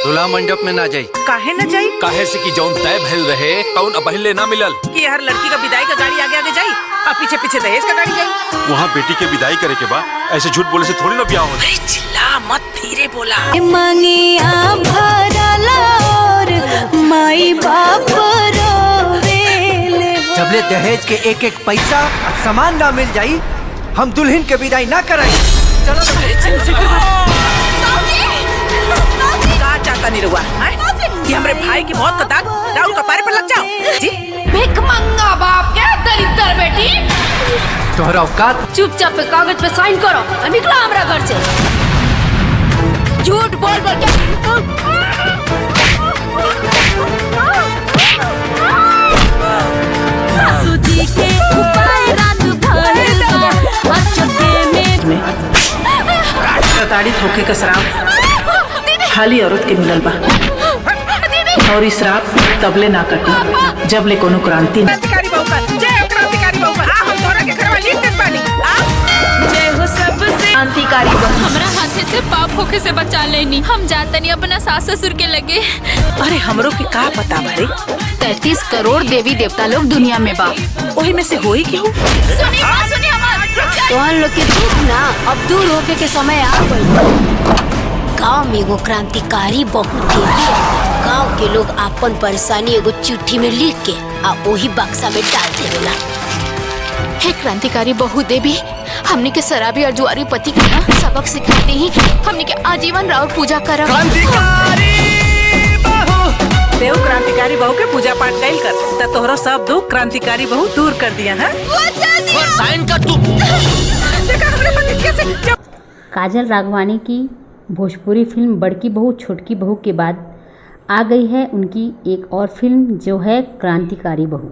दूल्हा मंडप में ना जाई। काहे न जाई? काहे से कि जौन तय भइल रहे तौन पहले ना मिलल कि हर लड़की का विदाई का गाड़ी आगे आगे जाई और पीछे पीछे दहेज का गाड़ी जाई। वहाँ बेटी के विदाई करे के बाद ऐसे झूठ बोले से थोड़ी ना ब्याह होता। अरे चिल्ला मत, धीरे बोला। मंगिया भरला और माई बाप रोवेले। जबले दहेज के एक एक पैसा सामान ना मिल जाई हम दुल्हन के विदाई ना कराई। चलो का चाहता नहीं रुआ कि हमरे भाई की मौत का दाग राहुल का पारे पर लग जाओ जी? भिख मंगा बाप के दरिद्र बेटी। तोहरा औकात। चुपचाप पे कागज पे साइन करो और निकलो हमरा घर से। झूठ बोल बोल के सासू जी के ऊपर रात भर बा चुके में प्रताड़ित होके का श्राप खाली औरत के मिलल बा और इस श्राप तबले ना कटी जबले कोनो क्रांति। क्रांतिकारी बहू का जय, क्रांतिकारी बहू का हम तोरा के घर वाली इज्जत बानी। जय हो सबसे क्रांतिकारी बहू। हमरा हाथे से पाप होके से बचा लेनी। हम जातनी अपना सास ससुर के लगे। अरे हमरो के का पता बारे? 33 करोड़ देवी देवता लोग दुनिया में बा। वही में से होई क्यों? सुनी हमार तोहन लोग के दुख ना अब दूर होके के समय आ गइल। गाँव में एगो क्रांतिकारी बहू देवी गाँव के लोग आपन परेशानी एगो चिट्ठी में लिख के आ वही बक्सा में डाल देवेला। हे क्रांतिकारी बहु देवी, हमने के शराबी और जुआरी पति के ना सबक सिखाते ही हमने के आजीवन राउर पूजा करब। देव क्रांतिकारी बहू के पूजा पाठ कैल कर त तोहरो सब दुख क्रांतिकारी बहू दूर कर दिया है। साइन कर तू। देखा हमरे पति कैसे। काजल राघवानी की भोजपुरी फिल्म बड़की बहू छोटकी बहू के बाद आ गई है उनकी एक और फिल्म जो है क्रांतिकारी बहू।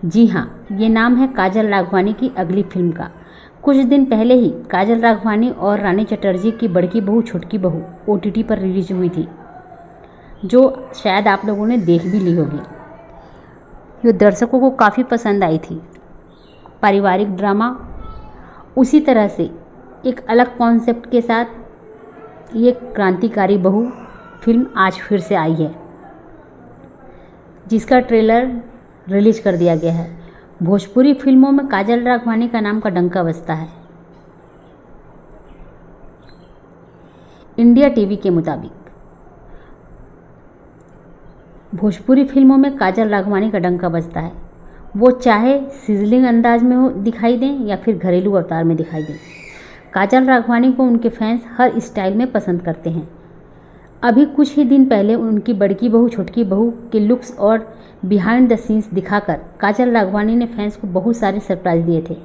जी हाँ, ये नाम है काजल राघवानी की अगली फिल्म का। कुछ दिन पहले ही काजल राघवानी और रानी चटर्जी की बड़की बहू छोटकी बहू OTT पर रिलीज हुई थी, जो शायद आप लोगों ने देख भी ली होगी। ये दर्शकों को काफ़ी पसंद आई थी। पारिवारिक ड्रामा, उसी तरह से एक अलग कॉन्सेप्ट के साथ ये क्रांतिकारी बहू फिल्म आज फिर से आई है, जिसका ट्रेलर रिलीज कर दिया गया है। भोजपुरी फिल्मों में काजल राघवानी का नाम का डंका बजता है। इंडिया टीवी के मुताबिक भोजपुरी फिल्मों में काजल राघवानी का डंका बजता है, वो चाहे सिजलिंग अंदाज में हो दिखाई दें या फिर घरेलू अवतार में दिखाई दें। काजल राघवानी को उनके फैंस हर स्टाइल में पसंद करते हैं। अभी कुछ ही दिन पहले उनकी बड़की बहू छोटकी बहू के लुक्स और बिहाइंड द सीन्स दिखाकर काजल राघवानी ने फैंस को बहुत सारे सरप्राइज़ दिए थे।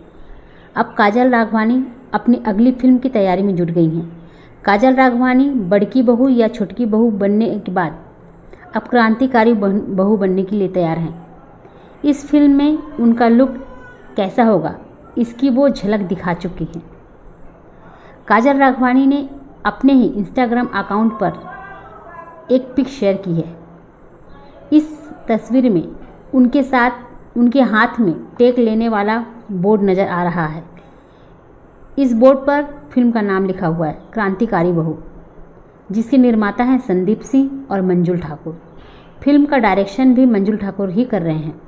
अब काजल राघवानी अपनी अगली फिल्म की तैयारी में जुट गई हैं। काजल राघवानी बड़की बहू या छोटकी बहू बनने के बाद अब क्रांतिकारी बहू बनने के लिए तैयार हैं। इस फिल्म में उनका लुक कैसा होगा इसकी वो झलक दिखा चुकी हैं। काजल राघवानी ने अपने ही इंस्टाग्राम अकाउंट पर एक पिक शेयर की है। इस तस्वीर में उनके साथ उनके हाथ में टेक लेने वाला बोर्ड नज़र आ रहा है। इस बोर्ड पर फिल्म का नाम लिखा हुआ है क्रांतिकारी बहू, जिसके निर्माता हैं संदीप सिंह और मंजुल ठाकुर। फिल्म का डायरेक्शन भी मंजुल ठाकुर ही कर रहे हैं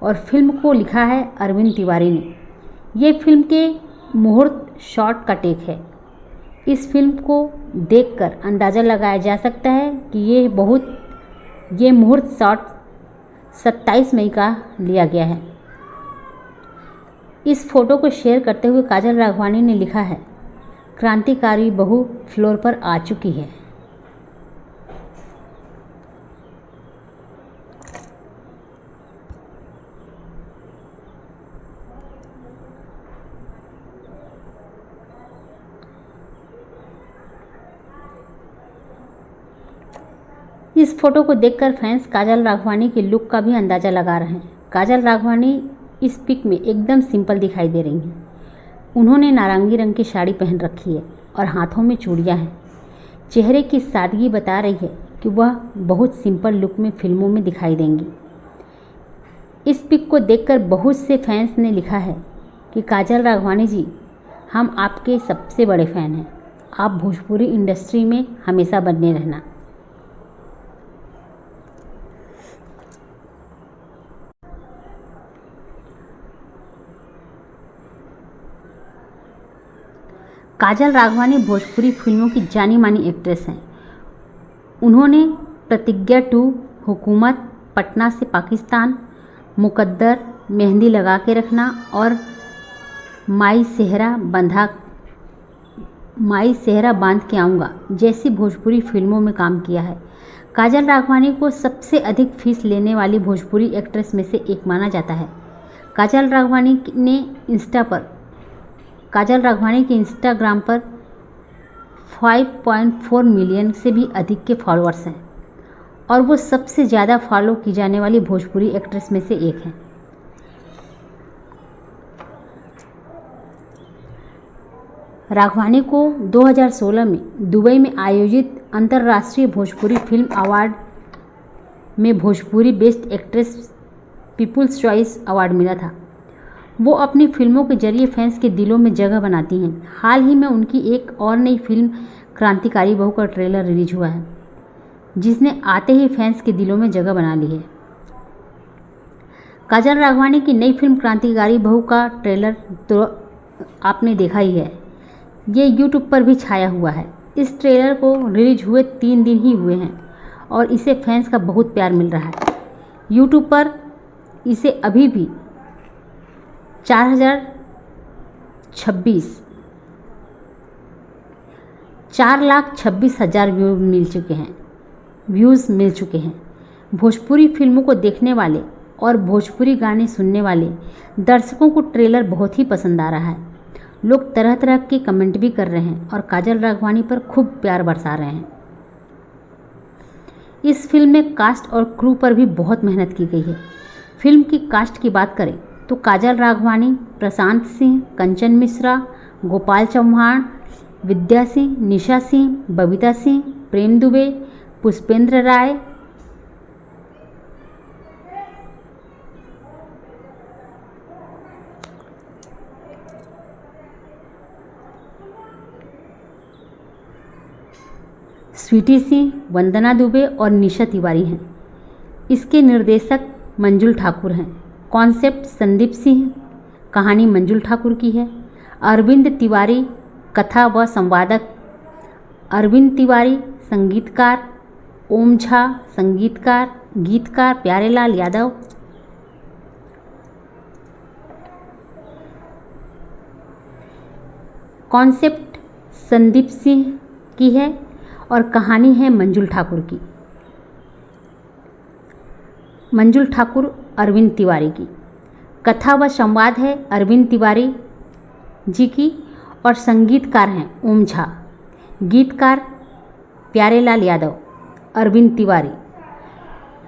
और फिल्म को लिखा है अरविंद तिवारी ने। ये फिल्म के मुहूर्त शॉट का टेक है। इस फिल्म को देखकर अंदाज़ा लगाया जा सकता है कि ये मुहूर्त शॉट 27 मई का लिया गया है। इस फोटो को शेयर करते हुए काजल राघवानी ने लिखा है, क्रांतिकारी बहू फ्लोर पर आ चुकी है। इस फोटो को देखकर फैंस काजल राघवानी के लुक का भी अंदाज़ा लगा रहे हैं। काजल राघवानी इस पिक में एकदम सिंपल दिखाई दे रही हैं। उन्होंने नारंगी रंग की साड़ी पहन रखी है और हाथों में चूड़ियां हैं। चेहरे की सादगी बता रही है कि वह बहुत सिंपल लुक में फिल्मों में दिखाई देंगी। इस पिक को देखकर बहुत से फैंस ने लिखा है कि काजल राघवानी जी, हम आपके सबसे बड़े फ़ैन हैं। आप भोजपुरी इंडस्ट्री में हमेशा बने रहना। काजल राघवानी भोजपुरी फिल्मों की जानी मानी एक्ट्रेस हैं। उन्होंने प्रतिज्ञा 2, हुकूमत, पटना से पाकिस्तान, मुकद्दर, मेहंदी लगा के रखना और माई सेहरा बांध के आऊँगा जैसी भोजपुरी फिल्मों में काम किया है। काजल राघवानी को सबसे अधिक फीस लेने वाली भोजपुरी एक्ट्रेस में से एक माना जाता है। काजल राघवानी के इंस्टाग्राम पर 5.4 मिलियन से भी अधिक के फॉलोअर्स हैं और वो सबसे ज़्यादा फॉलो की जाने वाली भोजपुरी एक्ट्रेस में से एक हैं। राघवानी को 2016 में दुबई में आयोजित अंतर्राष्ट्रीय भोजपुरी फिल्म अवार्ड में Bhojpuri best actress people's choice award मिला था। वो अपनी फिल्मों के जरिए फैंस के दिलों में जगह बनाती हैं। हाल ही में उनकी एक और नई फिल्म क्रांतिकारी बहू का ट्रेलर रिलीज हुआ है, जिसने आते ही फैंस के दिलों में जगह बना ली है। काजल राघवानी की नई फिल्म क्रांतिकारी बहू का ट्रेलर तो आपने देखा ही है, ये यूट्यूब पर भी छाया हुआ है। इस ट्रेलर को रिलीज हुए 3 दिन ही हुए हैं और इसे फैंस का बहुत प्यार मिल रहा है। यूट्यूब पर इसे अभी भी 4,26,000 व्यूज़ मिल चुके हैं। भोजपुरी फिल्मों को देखने वाले और भोजपुरी गाने सुनने वाले दर्शकों को ट्रेलर बहुत ही पसंद आ रहा है। लोग तरह तरह के कमेंट भी कर रहे हैं और काजल राघवानी पर खूब प्यार बरसा रहे हैं। इस फिल्म में कास्ट और क्रू पर भी बहुत मेहनत की गई है। फिल्म की कास्ट की बात करें तो काजल राघवानी, प्रशांत सिंह, कंचन मिश्रा, गोपाल चौहान, विद्या सिंह, निशा सिंह, बबीता सिंह, प्रेम दुबे, पुष्पेंद्र राय, स्वीटी सिंह, वंदना दुबे और निशा तिवारी हैं। इसके निर्देशक मंजुल ठाकुर हैं। कॉन्सेप्ट संदीप सिंह, कहानी मंजुल ठाकुर की है। अरविंद तिवारी कथा व संवादक, अरविंद तिवारी संगीतकार, ओम झा संगीतकार, गीतकार प्यारेलाल यादव, कॉन्सेप्ट संदीप सिंह की है और कहानी है मंजुल ठाकुर की, मंजुल ठाकुर अरविंद तिवारी की। कथा व संवाद है अरविंद तिवारी जी की और संगीतकार हैं ओम झा, गीतकार प्यारेलाल यादव, अरविंद तिवारी,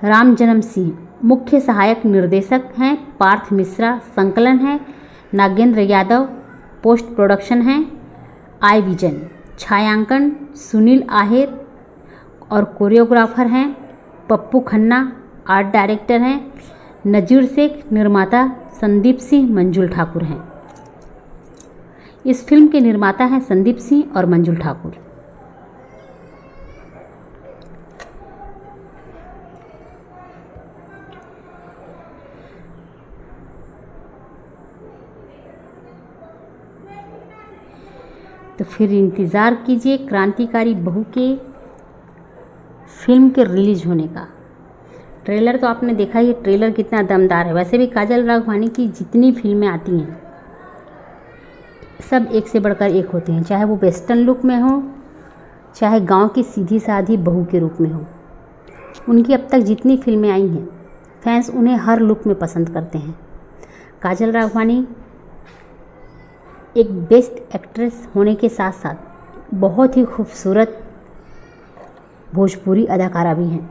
राम जन्म सिंह। मुख्य सहायक निर्देशक हैं पार्थ मिश्रा, संकलन है नागेंद्र यादव, पोस्ट प्रोडक्शन है आई विजन, छायांकन सुनील आहेर और कोरियोग्राफर हैं पप्पू खन्ना, आर्ट डायरेक्टर हैं नजीर शेख, निर्माता संदीप सिंह, मंजुल ठाकुर हैं। इस फिल्म के निर्माता हैं संदीप सिंह और मंजुल ठाकुर। तो फिर इंतज़ार कीजिए क्रांतिकारी बहू के फिल्म के रिलीज होने का। ट्रेलर तो आपने देखा ही, ट्रेलर कितना दमदार है। वैसे भी काजल राघवानी की जितनी फिल्में आती हैं सब एक से बढ़कर एक होती हैं, चाहे वो वेस्टर्न लुक में हो, चाहे गांव की सीधी साधी बहू के रूप में हो। उनकी अब तक जितनी फिल्में आई हैं फैंस उन्हें हर लुक में पसंद करते हैं। काजल राघवानी एक बेस्ट एक्ट्रेस होने के साथ साथ बहुत ही खूबसूरत भोजपुरी अदाकारा भी हैं।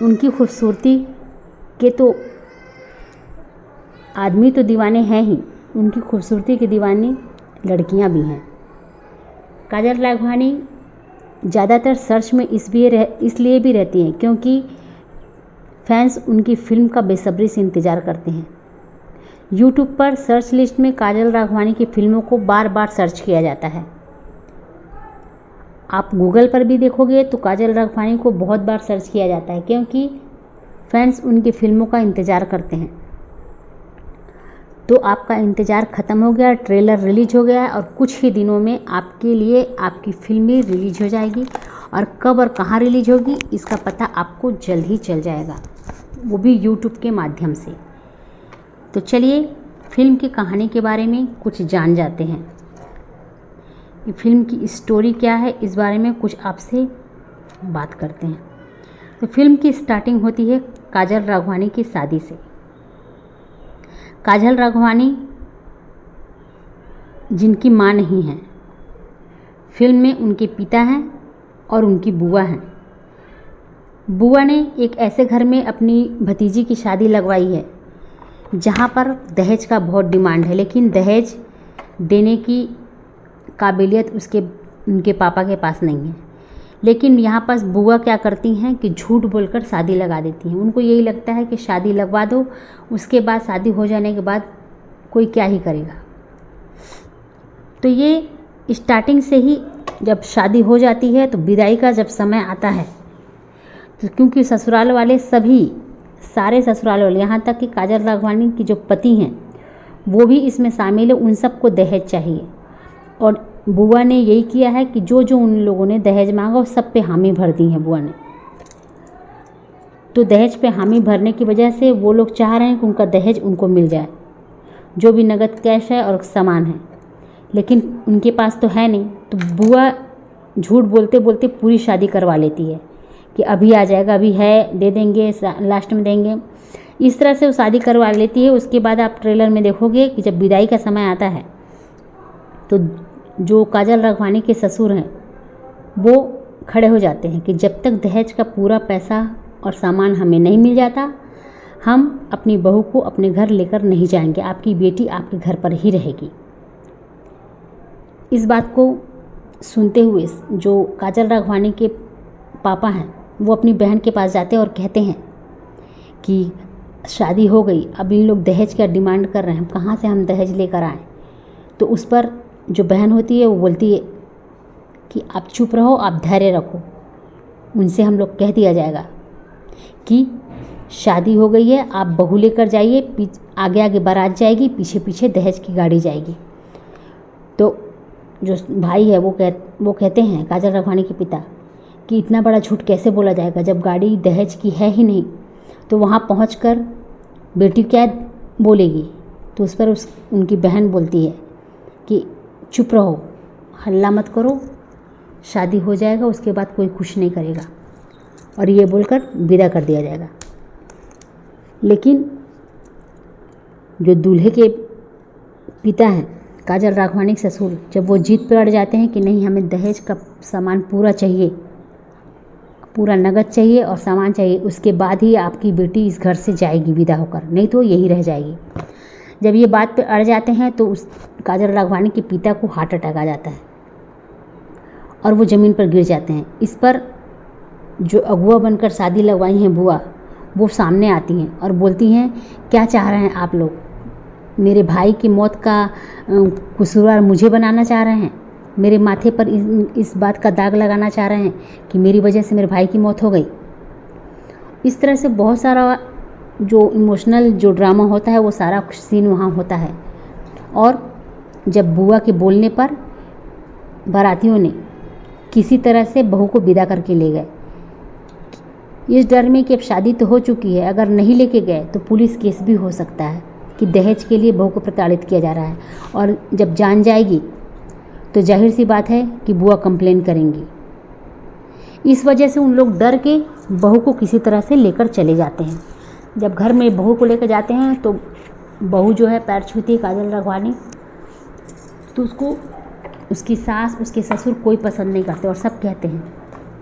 उनकी खूबसूरती के तो आदमी तो दीवाने हैं ही, उनकी खूबसूरती के दीवानी लड़कियां भी हैं। काजल राघवानी ज़्यादातर सर्च में इसलिए भी रहती हैं क्योंकि फैंस उनकी फिल्म का बेसब्री से इंतज़ार करते हैं। यूट्यूब पर सर्च लिस्ट में काजल राघवानी की फिल्मों को बार बार सर्च किया जाता है। आप गूगल पर भी देखोगे तो काजल राघवानी को बहुत बार सर्च किया जाता है क्योंकि फैंस उनकी फिल्मों का इंतज़ार करते हैं। तो आपका इंतज़ार ख़त्म हो गया, ट्रेलर रिलीज हो गया है और कुछ ही दिनों में आपके लिए आपकी फिल्म भी रिलीज हो जाएगी। और कब और कहाँ रिलीज होगी इसका पता आपको जल्द ही चल जाएगा, वो भी यूट्यूब के माध्यम से। तो चलिए फिल्म की कहानी के बारे में कुछ जान जाते हैं। ये फिल्म की स्टोरी क्या है इस बारे में कुछ आपसे बात करते हैं। तो फिल्म की स्टार्टिंग होती है काजल राघवानी की शादी से। काजल राघवानी जिनकी माँ नहीं है, फिल्म में उनके पिता हैं और उनकी बुआ हैं। बुआ ने एक ऐसे घर में अपनी भतीजी की शादी लगवाई है जहाँ पर दहेज का बहुत डिमांड है, लेकिन दहेज देने की काबिलियत उनके पापा के पास नहीं है। लेकिन यहाँ पर बुआ क्या करती हैं कि झूठ बोलकर शादी लगा देती हैं। उनको यही लगता है कि शादी लगवा दो, उसके बाद शादी हो जाने के बाद कोई क्या ही करेगा। तो ये स्टार्टिंग से ही जब शादी हो जाती है तो विदाई का जब समय आता है तो क्योंकि ससुराल वाले सारे ससुराल वाले यहाँ तक कि काजल राघवानी की जो पति हैं वो भी इसमें शामिल है, उन सबको दहेज चाहिए। और बुआ ने यही किया है कि जो जो उन लोगों ने दहेज मांगा वो सब पे हामी भर दी है बुआ ने। तो दहेज पे हामी भरने की वजह से वो लोग चाह रहे हैं कि उनका दहेज उनको मिल जाए, जो भी नगद कैश है और सामान है, लेकिन उनके पास तो है नहीं। तो बुआ झूठ बोलते बोलते पूरी शादी करवा लेती है कि अभी आ जाएगा, अभी है, दे देंगे, लास्ट में देंगे। इस तरह से वो शादी करवा लेती है। उसके बाद आप ट्रेलर में देखोगे कि जब विदाई का समय आता है तो जो काजल राघवानी के ससुर हैं वो खड़े हो जाते हैं कि जब तक दहेज का पूरा पैसा और सामान हमें नहीं मिल जाता हम अपनी बहू को अपने घर लेकर नहीं जाएंगे, आपकी बेटी आपके घर पर ही रहेगी। इस बात को सुनते हुए जो काजल राघवानी के पापा हैं वो अपनी बहन के पास जाते हैं और कहते हैं कि शादी हो गई, अब इन लोग दहेज का डिमांड कर रहे हैं, कहाँ से हम दहेज लेकर आएँ। तो उस पर जो बहन होती है वो बोलती है कि आप चुप रहो, आप धैर्य रखो, उनसे हम लोग कह दिया जाएगा कि शादी हो गई है, आप बहू लेकर जाइए, आगे आगे बारात जाएगी, पीछे पीछे दहेज की गाड़ी जाएगी। तो जो भाई है वो कहते हैं काजल राघवानी के पिता कि इतना बड़ा झूठ कैसे बोला जाएगा जब गाड़ी दहेज की है ही नहीं। तो वहाँ पहुंचकर बेटी क्या बोलेगी। तो उस पर उनकी बहन बोलती है कि चुप रहो, हल्ला मत करो, शादी हो जाएगा, उसके बाद कोई कुछ नहीं करेगा, और ये बोलकर विदा कर दिया जाएगा। लेकिन जो दूल्हे के पिता हैं काजल राघवानी के ससुर, जब वो जीत पर अड़ जाते हैं कि नहीं हमें दहेज का सामान पूरा चाहिए, पूरा नगद चाहिए और सामान चाहिए, उसके बाद ही आपकी बेटी इस घर से जाएगी विदा होकर, नहीं तो यहीं रह जाएगी। जब ये बात पे अड़ जाते हैं तो उस काजल राघवानी के पिता को हार्ट अटैक आ जाता है और वो ज़मीन पर गिर जाते हैं। इस पर जो अगुआ बनकर शादी लगवाई हैं बुआ, वो सामने आती हैं और बोलती हैं क्या चाह रहे हैं आप लोग, मेरे भाई की मौत का कसूरवार मुझे बनाना चाह रहे हैं, मेरे माथे पर इस बात का दाग लगाना चाह रहे हैं कि मेरी वजह से मेरे भाई की मौत हो गई। इस तरह से बहुत सारा जो इमोशनल जो ड्रामा होता है वो सारा सीन वहाँ होता है। और जब बुआ के बोलने पर बारातियों ने किसी तरह से बहू को विदा करके ले गए, इस डर में कि अब शादी तो हो चुकी है, अगर नहीं लेके गए तो पुलिस केस भी हो सकता है कि दहेज के लिए बहू को प्रताड़ित किया जा रहा है, और जब जान जाएगी तो जाहिर सी बात है कि बुआ कंप्लेन करेंगी। इस वजह से उन लोग डर के बहू को किसी तरह से लेकर चले जाते हैं। जब घर में बहू को लेकर जाते हैं तो बहू जो है पैर छूती है काजल राघवानी, तो उसको उसकी सास उसके ससुर कोई पसंद नहीं करते और सब कहते हैं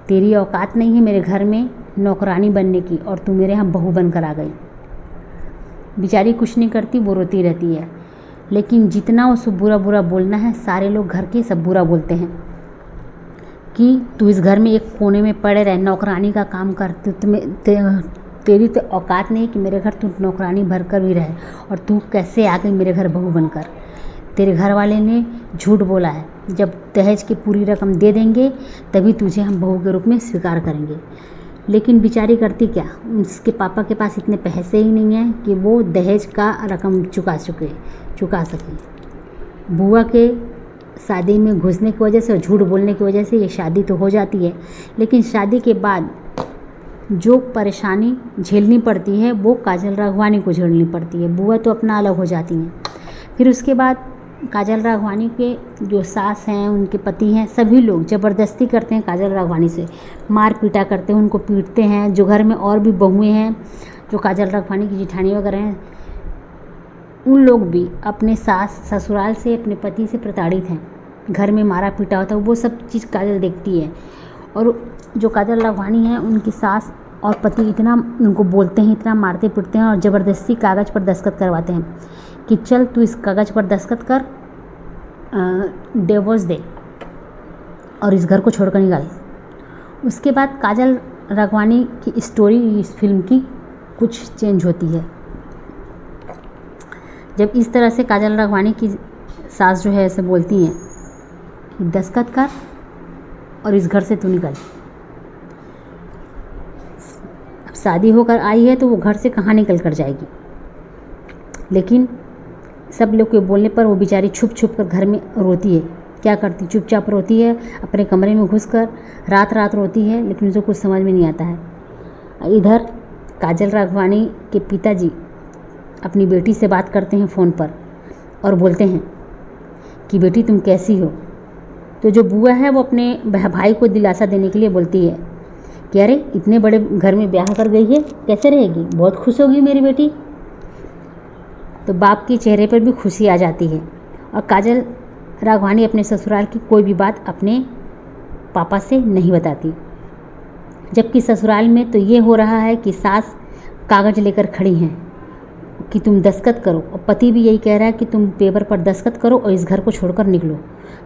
तेरी औकात नहीं है मेरे घर में नौकरानी बनने की और तू मेरे यहाँ बहू बनकर आ गई। बेचारी कुछ नहीं करती, वो रोती रहती है, लेकिन जितना उसको बुरा बुरा बोलना है सारे लोग घर के सब बुरा बोलते हैं कि तू इस घर में एक कोने में पड़े रहे, नौकरानी का काम कर, तेरी तो औकात नहीं कि मेरे घर तू नौकरानी भरकर भी रहे, और तू कैसे आ गई मेरे घर बहू बनकर। तेरे घर वाले ने झूठ बोला है, जब दहेज की पूरी रकम दे देंगे तभी तुझे हम बहू के रूप में स्वीकार करेंगे। लेकिन बेचारी करती क्या, उसके पापा के पास इतने पैसे ही नहीं हैं कि वो दहेज का रकम चुका सके। बुआ के शादी में घुसने की वजह से और झूठ बोलने की वजह से ये शादी तो हो जाती है, लेकिन शादी के बाद जो परेशानी झेलनी पड़ती है वो काजल राघवानी को झेलनी पड़ती है। बुआ तो अपना अलग हो जाती हैं। फिर उसके बाद काजल राघवानी के जो सास हैं, उनके पति हैं, सभी लोग ज़बरदस्ती करते हैं काजल राघवानी से, मार पीटा करते हैं, उनको पीटते हैं। जो घर में और भी बहुएं हैं, जो काजल राघवानी की जिठानी वगैरह हैं, उन लोग भी अपने सास ससुराल से, अपने पति से प्रताड़ित हैं। घर में मारा पीटा होता है, वो सब चीज़ काजल देखती है। और जो काजल राघवानी हैं, उनकी सास और पति इतना उनको बोलते हैं, इतना मारते पीटते हैं और ज़बरदस्ती कागज़ पर दस्तखत करवाते हैं कि चल तू इस कागज़ पर दस्तखत कर, डिवोर्स दे और इस घर को छोड़कर निकाल। उसके बाद काजल राघवानी की स्टोरी इस फिल्म की कुछ चेंज होती है। जब इस तरह से काजल राघवानी की सास जो है ऐसे बोलती हैं कि दस्तखत कर और इस घर से तू निकल। अब शादी होकर आई है तो वो घर से कहाँ निकल कर जाएगी, लेकिन सब लोग के बोलने पर वो बेचारी छुप छुप कर घर में रोती है। क्या करती, चुपचाप रोती है, अपने कमरे में घुसकर रात रात रोती है, लेकिन उसे कुछ समझ में नहीं आता है। इधर काजल राघवानी के पिताजी अपनी बेटी से बात करते हैं फ़ोन पर और बोलते हैं कि बेटी तुम कैसी हो। तो जो बुआ है वो अपने भाई को दिलासा देने के लिए बोलती है कि अरे इतने बड़े घर में ब्याह कर गई है, कैसे रहेगी, बहुत खुश होगी मेरी बेटी। तो बाप के चेहरे पर भी खुशी आ जाती है और काजल राघवानी अपने ससुराल की कोई भी बात अपने पापा से नहीं बताती। जबकि ससुराल में तो ये हो रहा है कि सास कागज़ लेकर खड़ी हैं कि तुम दस्तखत करो, और पति भी यही कह रहा है कि तुम पेपर पर दस्तखत करो और इस घर को छोड़कर निकलो,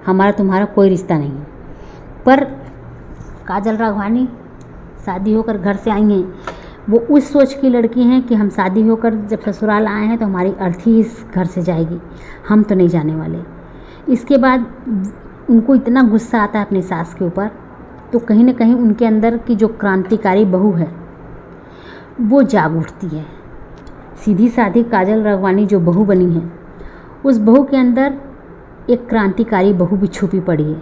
हमारा तुम्हारा कोई रिश्ता नहीं है। पर काजल राघवानी शादी होकर घर से आई हैं, वो उस सोच की लड़की हैं कि हम शादी होकर जब ससुराल आए हैं तो हमारी अर्थी इस घर से जाएगी, हम तो नहीं जाने वाले। इसके बाद उनको इतना गुस्सा आता है अपनी सास के ऊपर, तो कहीं ना कहीं उनके अंदर की जो क्रांतिकारी बहू है वो जाग उठती है। सीधी साधी काजल राघवानी जो बहू बनी है, उस बहू के अंदर एक क्रांतिकारी बहू भी छुपी पड़ी है,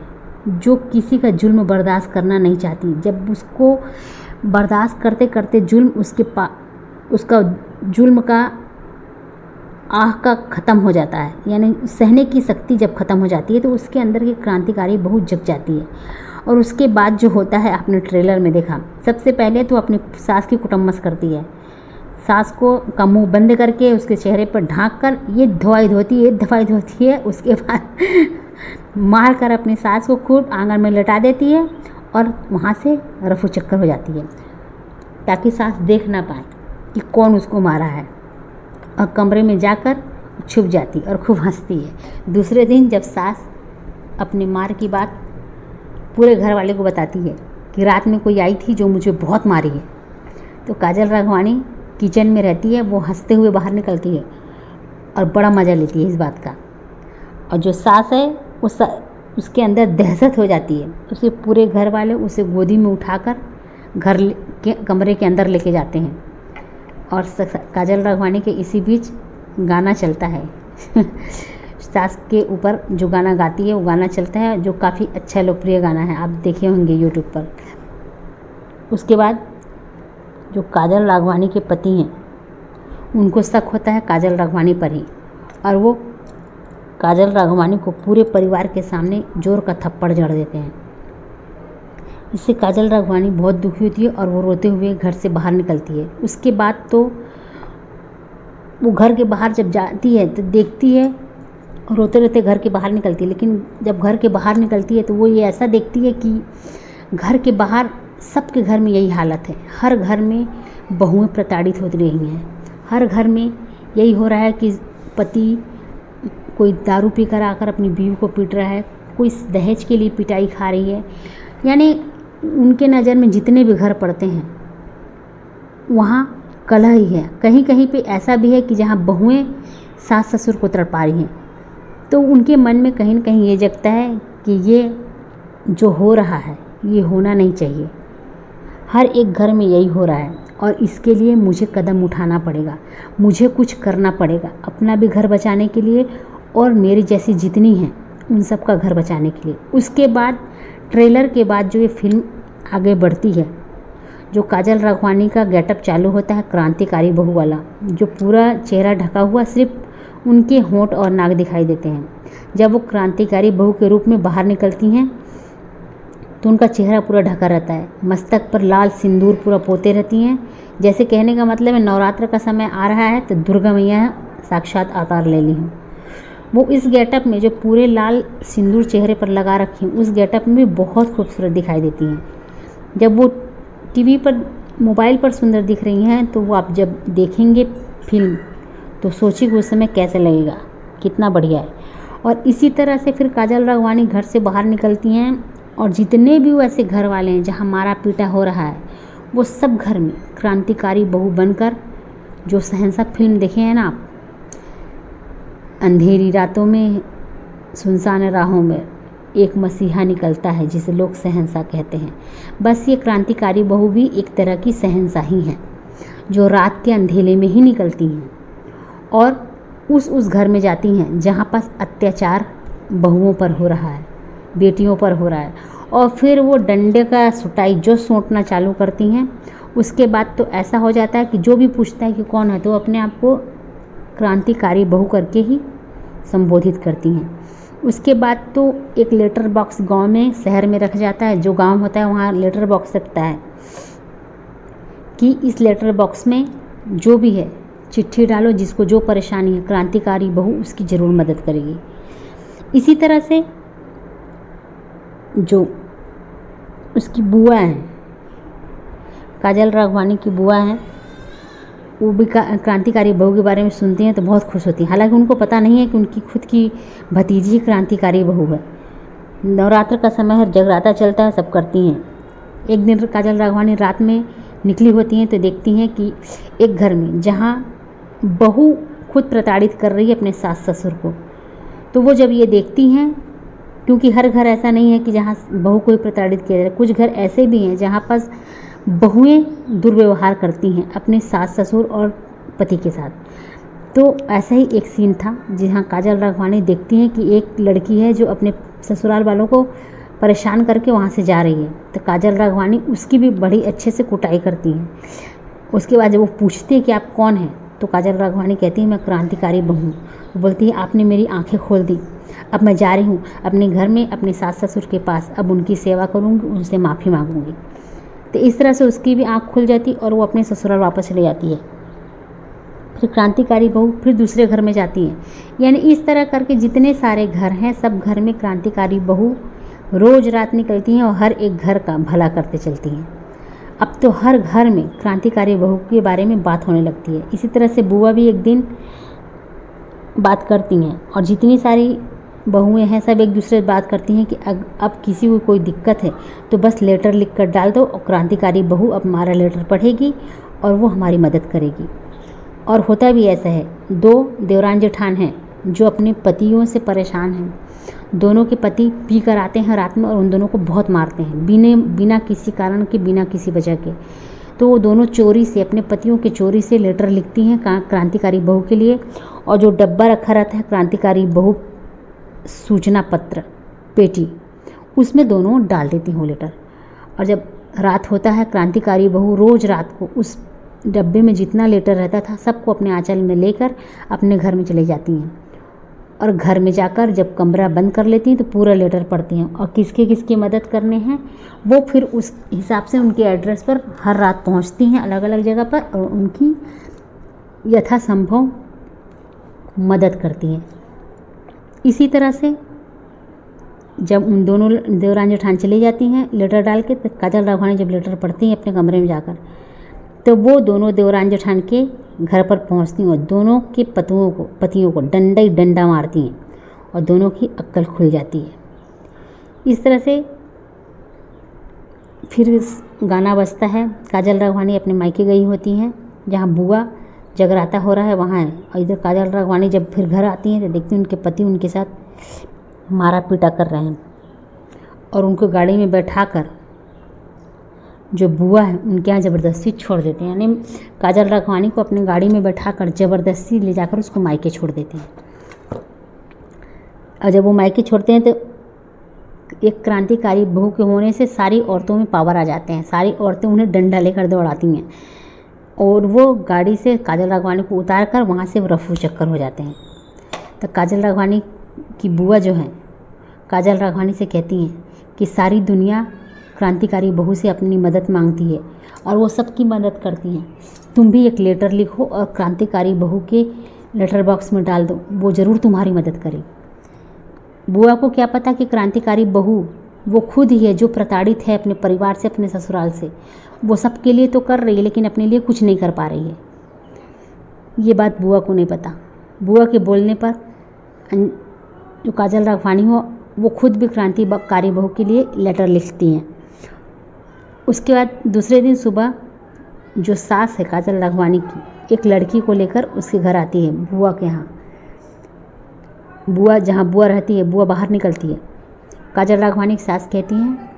जो किसी का जुल्म बर्दाश्त करना नहीं चाहती। जब उसको बर्दाश्त करते करते जुल्म उसका जुल्म का आह का ख़त्म हो जाता है, यानी सहने की शक्ति जब ख़त्म हो जाती है तो उसके अंदर की क्रांतिकारी बहू जग जाती है। और उसके बाद जो होता है आपने ट्रेलर में देखा, सबसे पहले तो अपनी सास की कुटुम्बस करती है, सास को का मुँह बंद करके उसके चेहरे पर ढाँक कर ये दवाई धोती है। उसके बाद मार कर अपनी सास को खूब आंगन में लटा देती है और वहाँ से रफू चक्कर हो जाती है, ताकि सास देख ना पाए कि कौन उसको मारा है, और कमरे में जाकर छुप जाती और खूब हंसती है। दूसरे दिन जब सास अपनी मार की बात पूरे घर वाले को बताती है कि रात में कोई आई थी जो मुझे बहुत मारी है, तो काजल राघवानी किचन में रहती है, वो हंसते हुए बाहर निकलती है और बड़ा मज़ा लेती है इस बात का। और जो सास है उसके अंदर दहशत हो जाती है, उसके पूरे घर वाले उसे गोदी में उठाकर घर के कमरे के अंदर लेके जाते हैं। और काजल राघवानी के इसी बीच गाना चलता है सास के ऊपर जो गाना गाती है वो गाना चलता है, जो काफ़ी अच्छा लोकप्रिय गाना है, आप देखे होंगे यूट्यूब पर। उसके बाद जो काजल राघवानी के पति हैं उनको शक होता है काजल राघवानी पर ही, और वो काजल राघवानी को पूरे परिवार के सामने जोर का थप्पड़ जड़ देते हैं। इससे काजल राघवानी बहुत दुखी होती है और वो रोते हुए घर से बाहर निकलती है। उसके बाद तो वो घर के बाहर जब जाती है तो देखती है, रोते रोते घर के बाहर निकलती है, लेकिन जब घर के बाहर निकलती है तो वो ये ऐसा देखती है कि घर के बाहर सबके घर में यही हालत है। हर घर में बहुएं प्रताड़ित हो रही हैं, हर घर में यही हो रहा है कि पति कोई दारू पी कर आकर अपनी बीवी को पीट रहा है, कोई दहेज के लिए पिटाई खा रही है। यानी उनके नज़र में जितने भी घर पड़ते हैं वहाँ कलह ही है। कहीं कहीं पे ऐसा भी है कि जहाँ बहुएं सास ससुर को तड़पा रही हैं, तो उनके मन में कहीं न कहीं ये जगता है कि ये जो हो रहा है ये होना नहीं चाहिए। हर एक घर में यही हो रहा है और इसके लिए मुझे कदम उठाना पड़ेगा, मुझे कुछ करना पड़ेगा अपना भी घर बचाने के लिए और मेरी जैसी जितनी हैं उन सब का घर बचाने के लिए। उसके बाद ट्रेलर के बाद जो ये फिल्म आगे बढ़ती है, जो काजल राघवानी का गेटअप चालू होता है क्रांतिकारी बहू वाला, जो पूरा चेहरा ढका हुआ सिर्फ उनके होंठ और नाक दिखाई देते हैं। जब वो क्रांतिकारी बहू के रूप में बाहर निकलती हैं तो उनका चेहरा पूरा ढका रहता है, मस्तक पर लाल सिंदूर पूरा पोते रहती हैं। जैसे कहने का मतलब है नवरात्र का समय आ रहा है तो दुर्गा मैया साक्षात अवतार ले ली हूँ। वो इस गेटअप में जो पूरे लाल सिंदूर चेहरे पर लगा रखी हूँ, उस गेटअप में भी बहुत खूबसूरत दिखाई देती हैं। जब वो टीवी पर मोबाइल पर सुंदर दिख रही हैं तो वो आप जब देखेंगे फिल्म तो सोचिए उस समय कैसे लगेगा, कितना बढ़िया है। और इसी तरह से फिर काजल राघवानी घर से बाहर निकलती हैं और जितने भी वैसे घर वाले हैं जहाँ मारा पीटा हो रहा है वो सब घर में क्रांतिकारी बहू बनकर, जो शहंशाह फिल्म देखे हैं ना आप, अंधेरी रातों में सुनसान राहों में एक मसीहा निकलता है जिसे लोग शहंशाह कहते हैं। बस ये क्रांतिकारी बहू भी एक तरह की शहंशाही हैं जो रात के अंधेरे में ही निकलती हैं और उस घर में जाती हैं जहाँ पास अत्याचार बहुओं पर हो रहा है, बेटियों पर हो रहा है, और फिर वो डंडे का सुटाई जो सोंटना चालू करती हैं। उसके बाद तो ऐसा हो जाता है कि जो भी पूछता है कि कौन है तो अपने आप को क्रांतिकारी बहू करके ही संबोधित करती हैं। उसके बाद तो एक लेटर बॉक्स गांव में शहर में रख जाता है, जो गांव होता है वहाँ लेटर बॉक्स रखता है कि इस लेटर बॉक्स में जो भी है चिट्ठी डालो, जिसको जो परेशानी है क्रांतिकारी बहू उसकी ज़रूर मदद करेगी। इसी तरह से जो उसकी बुआ है, काजल राघवानी की बुआ है, वो भी क्रांतिकारी बहू के बारे में सुनती हैं तो बहुत खुश होती हैं। हालांकि उनको पता नहीं है कि उनकी खुद की भतीजी क्रांतिकारी बहू है। नवरात्र का समय है, जगराता चलता है, सब करती हैं। एक दिन काजल राघवानी रात में निकली होती हैं तो देखती हैं कि एक घर में जहाँ बहू खुद प्रताड़ित कर रही है अपने सास ससुर को, तो वो जब ये देखती हैं, क्योंकि हर घर ऐसा नहीं है कि जहाँ बहू को प्रताड़ित किया जाए, कुछ घर ऐसे भी हैं जहाँ पास बहुएं दुर्व्यवहार करती हैं अपने सास ससुर और पति के साथ। तो ऐसा ही एक सीन था जहाँ काजल राघवानी देखती हैं कि एक लड़की है जो अपने ससुराल वालों को परेशान करके वहाँ से जा रही है, तो काजल राघवानी उसकी भी बड़ी अच्छे से कुटाई करती हैं। उसके बाद जब वो पूछती है कि आप कौन हैं, तो काजल राघवानी कहती है मैं क्रांतिकारी बहू हूँ। वो बोलती है आपने मेरी आंखें खोल दी, अब मैं जा रही हूँ अपने घर में अपने सास ससुर के पास, अब उनकी सेवा करूँगी, उनसे माफ़ी मांगूंगी। तो इस तरह से उसकी भी आँख खुल जाती और वो अपने ससुराल वापस चली जाती है। फिर क्रांतिकारी बहू फिर दूसरे घर में जाती है। यानी इस तरह करके जितने सारे घर हैं सब घर में क्रांतिकारी बहू रोज़ रात निकलती हैं और हर एक घर का भला करते चलती हैं। अब तो हर घर में क्रांतिकारी बहू के बारे में बात होने लगती है। इसी तरह से बुआ भी एक दिन बात करती हैं और जितनी सारी बहुएं हैं सब एक दूसरे से बात करती हैं कि अब किसी को कोई दिक्कत है तो बस लेटर लिख कर डाल दो और क्रांतिकारी बहू अब हमारा लेटर पढ़ेगी और वो हमारी मदद करेगी। और होता भी ऐसा है, दो देवरान जेठान हैं जो अपने पतियों से परेशान हैं। दोनों के पति पी कर आते हैं रात में और उन दोनों को बहुत मारते हैं बिना किसी कारण के, बिना किसी वजह के। तो वो दोनों चोरी से, अपने पतियों के चोरी से लेटर लिखती हैं क्रांतिकारी बहू के लिए, और जो डब्बा रखा रहता है क्रांतिकारी बहू सूचना पत्र पेटी, उसमें दोनों डाल देती हूँ लेटर। और जब रात होता है क्रांतिकारी बहू रोज़ रात को उस डब्बे में जितना लेटर रहता था सबको अपने आंचल में लेकर अपने घर में चली जाती हैं और घर में जाकर जब कमरा बंद कर लेती हैं तो पूरा लेटर पढ़ती हैं और किसके किसकी मदद करने हैं वो फिर उस हिसाब से उनके एड्रेस पर हर रात पहुंचती हैं अलग अलग जगह पर और उनकी यथासंभव मदद करती हैं। इसी तरह से जब उन दोनों देवरान जेठान चली जाती हैं लेटर डाल के, तो काजल राघवानी जब लेटर पढ़ती हैं अपने कमरे में जाकर, तो वो दोनों देवरान जेठान के घर पर पहुंचती हैं और दोनों के पतियों को डंडा ही डंडा मारती हैं और दोनों की अक्ल खुल जाती है। इस तरह से फिर गाना बजता है। काजल राघवानी अपने मायके गई होती हैं जहाँ बुआ जगराता हो रहा है वहाँ है, और इधर काजल राघवानी जब फिर घर आती हैं तो देखती हैं उनके पति उनके साथ मारा पीटा कर रहे हैं और उनको गाड़ी में बैठाकर जो बुआ है उनके यहाँ ज़बरदस्ती छोड़ देते हैं, यानी काजल राघवानी को अपनी गाड़ी में बैठाकर ज़बरदस्ती ले जाकर उसको मायके छोड़ देते हैं। और जब वो मायके छोड़ते हैं तो एक क्रांतिकारी बहू के होने से सारी औरतों में पावर आ जाते हैं, सारी औरतें उन्हें डंडा लेकर दौड़ाती हैं और वो गाड़ी से काजल राघवानी को उतार कर वहाँ से रफू चक्कर हो जाते हैं। तो काजल राघवानी की बुआ जो है काजल राघवानी से कहती हैं कि सारी दुनिया क्रांतिकारी बहू से अपनी मदद मांगती है और वो सबकी मदद करती हैं, तुम भी एक लेटर लिखो और क्रांतिकारी बहू के लेटर बॉक्स में डाल दो, वो ज़रूर तुम्हारी मदद करेगी। बुआ को क्या पता कि क्रांतिकारी बहू वो खुद ही है जो प्रताड़ित है अपने परिवार से, अपने ससुराल से। वो सबके लिए तो कर रही है लेकिन अपने लिए कुछ नहीं कर पा रही है। ये बात बुआ को नहीं पता। बुआ के बोलने पर जो काजल राघवानी हो वो खुद भी क्रांतिकारी बहू के लिए लेटर लिखती हैं। उसके बाद दूसरे दिन सुबह जो सास है काजल राघवानी की एक लड़की को लेकर उसके घर आती है बुआ के यहाँ। बुआ जहाँ बुआ रहती है, बुआ बाहर निकलती है। काजल राघवानी की सास कहती हैं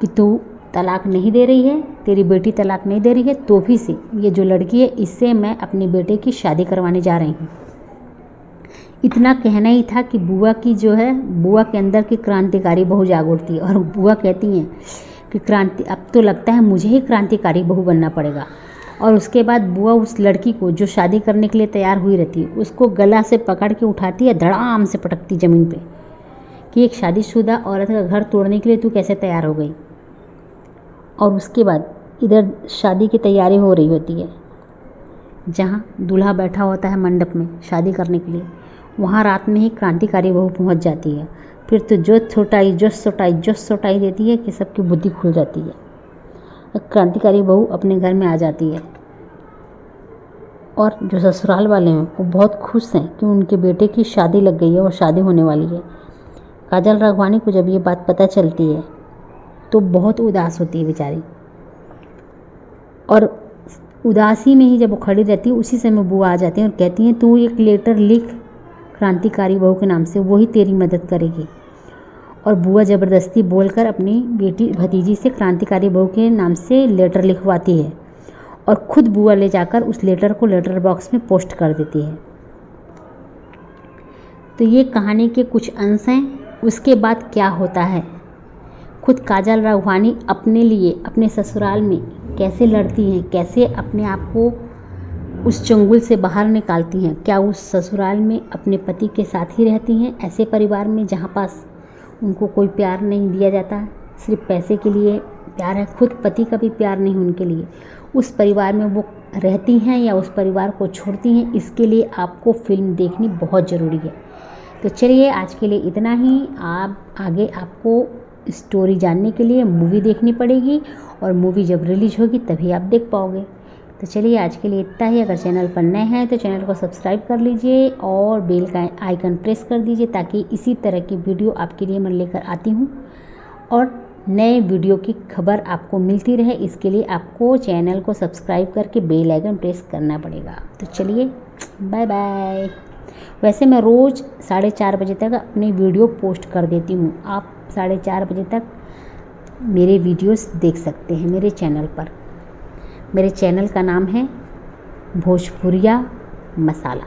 कि तू तलाक नहीं दे रही है, तेरी बेटी तलाक नहीं दे रही है, तो भी से ये जो लड़की है इससे मैं अपने बेटे की शादी करवाने जा रही हूँ। इतना कहना ही था कि बुआ की जो है बुआ के अंदर की क्रांतिकारी बहू जाग उठती है और बुआ कहती हैं कि अब तो लगता है मुझे ही क्रांतिकारी बहू बनना पड़ेगा। और उसके बाद बुआ उस लड़की को जो शादी करने के लिए तैयार हुई रहती है उसको गला से पकड़ के उठाती है, धड़ाम से पटकती ज़मीन पे कि एक शादीशुदा औरत का घर तोड़ने के लिए तू कैसे तैयार हो गई। और उसके बाद इधर शादी की तैयारी हो रही होती है, जहाँ दूल्हा बैठा होता है मंडप में शादी करने के लिए, वहाँ रात में ही क्रांतिकारी बहू पहुँच जाती है। फिर तो जो सोटाई देती है कि सबकी बुद्धि खुल जाती है। क्रांतिकारी बहू अपने घर में आ जाती है और जो ससुराल वाले हैं वो बहुत खुश हैं कि उनके बेटे की शादी लग गई है और शादी होने वाली है। काजल राघवानी को जब ये बात पता चलती है तो बहुत उदास होती है बेचारी, और उदासी में ही जब वो खड़ी रहती है उसी समय बुआ आ जाती हैं और कहती हैं तू एक लेटर लिख क्रांतिकारी बहू के नाम से, वही तेरी मदद करेगी। और बुआ ज़बरदस्ती बोलकर अपनी बेटी भतीजी से क्रांतिकारी बहू के नाम से लेटर लिखवाती है और ख़ुद बुआ ले जाकर उस लेटर को लेटर बॉक्स में पोस्ट कर देती है। तो ये कहानी के कुछ अंश हैं। उसके बाद क्या होता है, खुद काजल राघवानी अपने लिए अपने ससुराल में कैसे लड़ती हैं, कैसे अपने आप को उस चंगुल से बाहर निकालती हैं। क्या उस ससुराल में अपने पति के साथ ही रहती हैं, ऐसे परिवार में जहाँ पास उनको कोई प्यार नहीं दिया जाता, सिर्फ पैसे के लिए प्यार है, खुद पति का भी प्यार नहीं उनके लिए, उस परिवार में वो रहती हैं या उस परिवार को छोड़ती हैं, इसके लिए आपको फिल्म देखनी बहुत ज़रूरी है। तो चलिए आज के लिए इतना ही। आप आगे आपको स्टोरी जानने के लिए मूवी देखनी पड़ेगी और मूवी जब रिलीज होगी तभी आप देख पाओगे। तो चलिए आज के लिए इतना ही। अगर चैनल पर नए हैं तो चैनल को सब्सक्राइब कर लीजिए और बेल का आइकन प्रेस कर दीजिए ताकि इसी तरह की वीडियो आपके लिए मैं लेकर आती हूँ और नए वीडियो की खबर आपको मिलती रहे। इसके लिए आपको चैनल को सब्सक्राइब करके बेल आइकन प्रेस करना पड़ेगा। तो चलिए बाय बाय। वैसे मैं रोज़ 4:30 बजे तक अपनी वीडियो पोस्ट कर देती हूँ, आप 4:30 बजे तक मेरे वीडियोस देख सकते हैं मेरे चैनल पर। मेरे चैनल का नाम है भोजपुरिया मसाला।